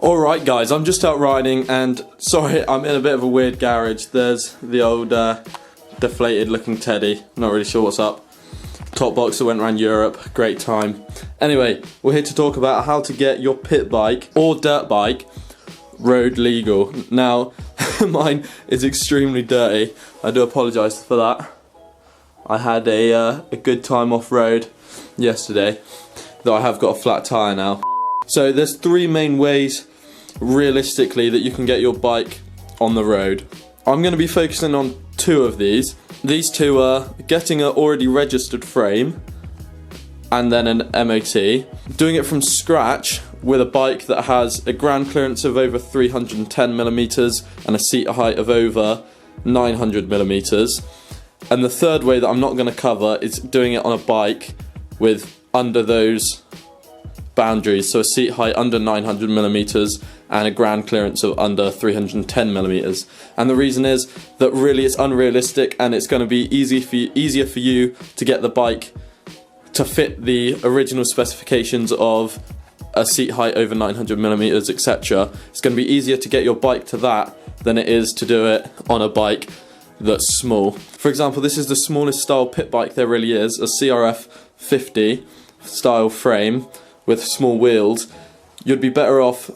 Alright guys, I'm just out riding and sorry, I'm in a bit of a weird garage. There's the old deflated looking teddy, not really sure what's up. Top box that went around Europe, great time. Anyway, we're here to talk about how to get your pit bike or dirt bike road legal. Now, mine is extremely dirty, I do apologise for that. I had a good time off road yesterday, though I have got a flat tyre now. So there's three main ways realistically that you can get your bike on the road. I'm going to be focusing on two of these. These two are getting an already registered frame and then an MOT. Doing it from scratch with a bike that has a ground clearance of over 310mm and a seat height of over 900mm. And the third way that I'm not going to cover is doing it on a bike with under those boundaries, so a seat height under 900mm and a ground clearance of under 310mm. And the reason is that really it's unrealistic and it's going to be easier for you to get the bike to fit the original specifications of a seat height over 900mm, etc. It's going to be easier to get your bike to that than it is to do it on a bike that's small. For example, this is the smallest style pit bike there really is, a CRF 50 style frame with small wheels. You'd be better off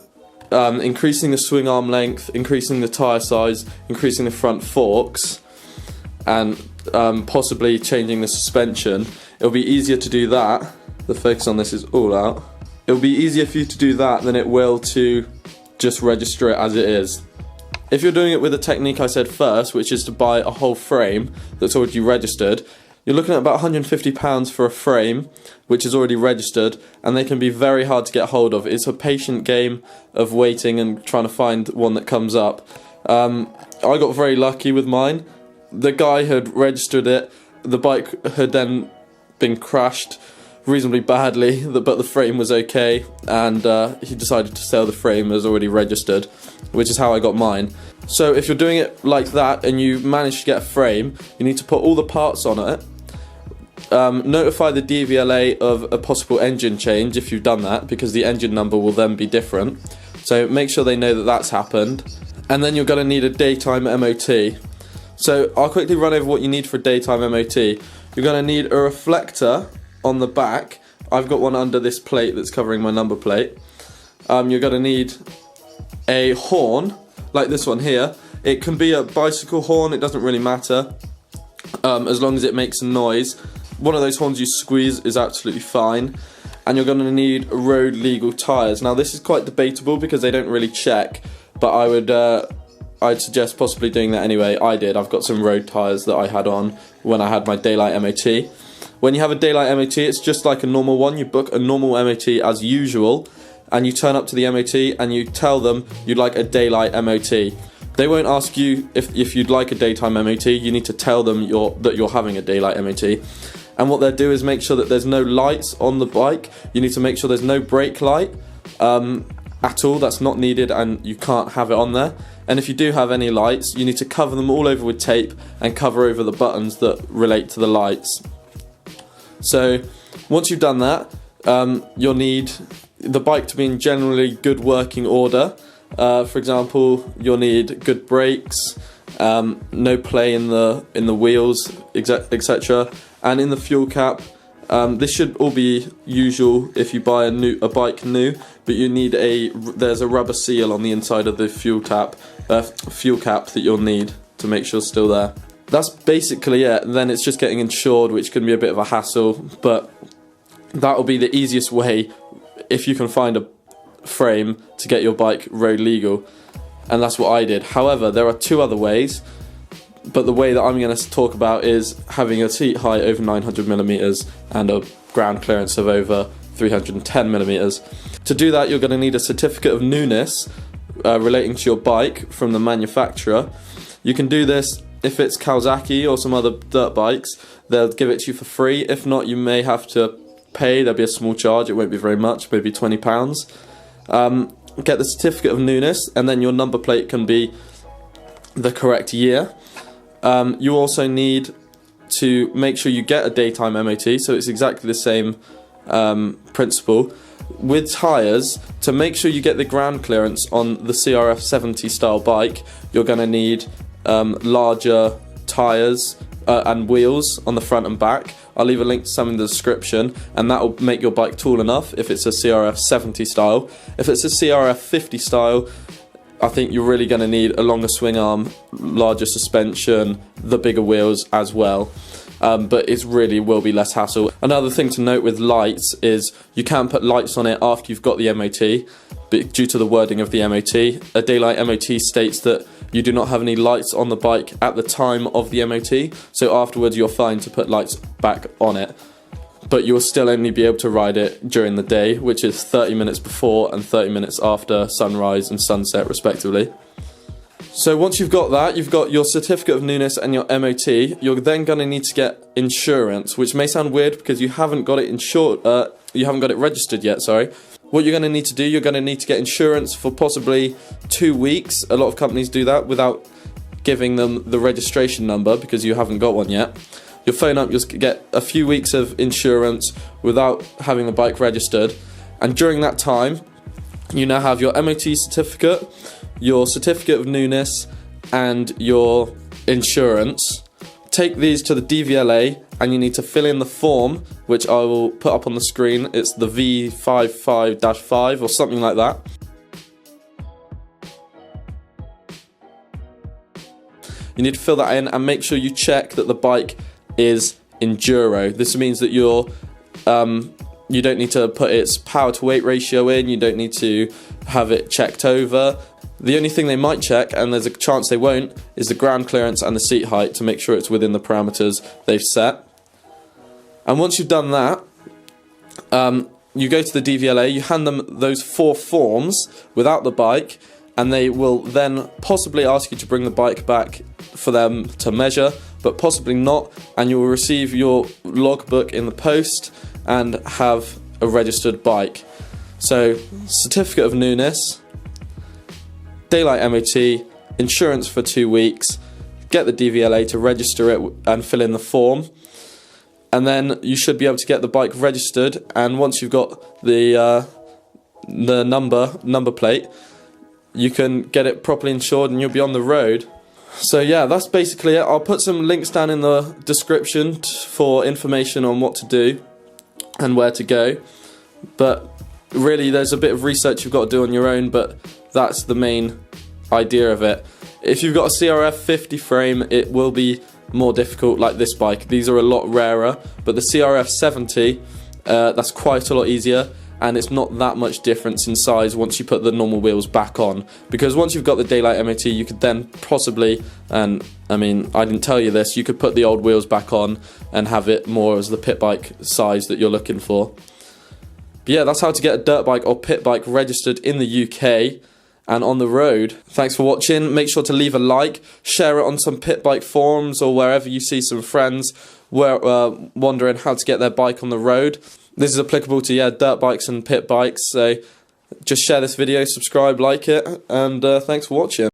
increasing the swing arm length, increasing the tyre size, increasing the front forks, and possibly changing the suspension. It'll be easier to do that. The focus on this is all out. It'll be easier for you to do that than it will to just register it as it is. If you're doing it with the technique I said first, which is to buy a whole frame that's already registered, you're looking at about £150 for a frame which is already registered, and they can be very hard to get hold of. It's a patient game of waiting and trying to find one that comes up. I got very lucky with mine. The guy had registered it, the bike had then been crashed reasonably badly, but the frame was okay, and he decided to sell the frame as already registered, which is how I got mine. So if you're doing it like that and you manage to get a frame, you need to put all the parts on it, notify the DVLA of a possible engine change if you've done that, because the engine number will then be different, so make sure they know that that's happened. And then you're going to need a daytime MOT. So I'll quickly run over what you need for a daytime MOT. You're going to need a reflector on the back. I've got one under this plate that's covering my number plate. You're going to need a horn like this one here. It can be a bicycle horn, it doesn't really matter, as long as it makes a noise. One of those horns you squeeze is absolutely fine. And you're going to need road legal tyres. Now this is quite debatable because they don't really check, but I'd suggest possibly doing that anyway. I did. I've got some road tyres that I had on when I had my daylight MOT. When you have a daylight MOT, it's just like a normal one. You book a normal MOT as usual, and you turn up to the MOT and you tell them you'd like a daylight MOT. They won't ask you if you'd like a daytime MOT. You need to tell them that you're having a daylight MOT. And what they'll do is make sure that there's no lights on the bike. You need to make sure there's no brake light at all. That's not needed and you can't have it on there. And if you do have any lights, you need to cover them all over with tape and cover over the buttons that relate to the lights. So once you've done that, you'll need the bike to be in generally good working order. For example, you'll need good brakes, no play in the wheels, etc. And in the fuel cap. This should all be usual if you buy a bike new, but you need there's a rubber seal on the inside of the fuel cap that you'll need to make sure it's still there. That's basically it. And then it's just getting insured, which can be a bit of a hassle, but that'll be the easiest way if you can find a frame to get your bike road legal, and that's what I did. However, there are two other ways, but the way that I'm going to talk about is having a seat height over 900mm and a ground clearance of over 310mm. To do that, you're going to need a certificate of newness relating to your bike from the manufacturer. You can do this if it's Kawasaki or some other dirt bikes. They'll give it to you for free. If not, you may have to pay. There'll be a small charge. It won't be very much, maybe £20. Get the certificate of newness, and then your number plate can be the correct year. You also need to make sure you get a daytime MOT, so it's exactly the same principle. with tyres, to make sure you get the ground clearance on the CRF 70 style bike, you're going to need larger tyres and wheels on the front and back. I'll leave a link to some in the description, and that will make your bike tall enough if it's a CRF 70 style. If it's a CRF 50 style, I think you're really going to need a longer swing arm, larger suspension, the bigger wheels as well. But it really will be less hassle. Another thing to note with lights is you can put lights on it after you've got the MOT, but due to the wording of the MOT. A daylight MOT states that you do not have any lights on the bike at the time of the MOT, so afterwards you're fine to put lights back on it. But you'll still only be able to ride it during the day, which is 30 minutes before and 30 minutes after sunrise and sunset respectively. So once you've got that, you've got your certificate of newness and your MOT, you're then going to need to get insurance, which may sound weird because you haven't got it insured, you haven't got it registered yet, sorry. What you're going to need to do, you're going to need to get insurance for possibly 2 weeks. A lot of companies do that without giving them the registration number because you haven't got one yet. You'll phone up, you'll get a few weeks of insurance without having the bike registered, and during that time you now have your MOT certificate, your certificate of newness and your insurance. Take these to the DVLA and you need to fill in the form, which I will put up on the screen. It's the V55-5 or something like that. You need to fill that in and make sure you check that the bike is enduro. This means that you don't need to put its power to weight ratio in, you don't need to have it checked over. The only thing they might check, and there's a chance they won't, is the ground clearance and the seat height to make sure it's within the parameters they've set. And once you've done that, you go to the DVLA, you hand them those 4 forms without the bike, and they will then possibly ask you to bring the bike back for them to measure, but possibly not, and you will receive your logbook in the post and have a registered bike. So, certificate of newness, daylight MOT, insurance for 2 weeks, get the DVLA to register it and fill in the form, and then you should be able to get the bike registered, and once you've got the number plate, you can get it properly insured and you'll be on the road. So yeah, that's basically it. I'll put some links down in the description for information on what to do and where to go, but really there's a bit of research you've got to do on your own, but that's the main idea of it. If you've got a CRF 50 frame, it will be more difficult, like this bike. These are a lot rarer, but the CRF 70, that's quite a lot easier, and it's not that much difference in size once you put the normal wheels back on, because once you've got the daylight MOT, you could then possibly, and I mean, I didn't tell you this, you could put the old wheels back on and have it more as the pit bike size that you're looking for. But yeah, that's how to get a dirt bike or pit bike registered in the UK and on the road. Thanks for watching. Make sure to leave a like, share it on some pit bike forums or wherever you see some friends wondering how to get their bike on the road. This is applicable to dirt bikes and pit bikes, so just share this video, subscribe, like it, and thanks for watching.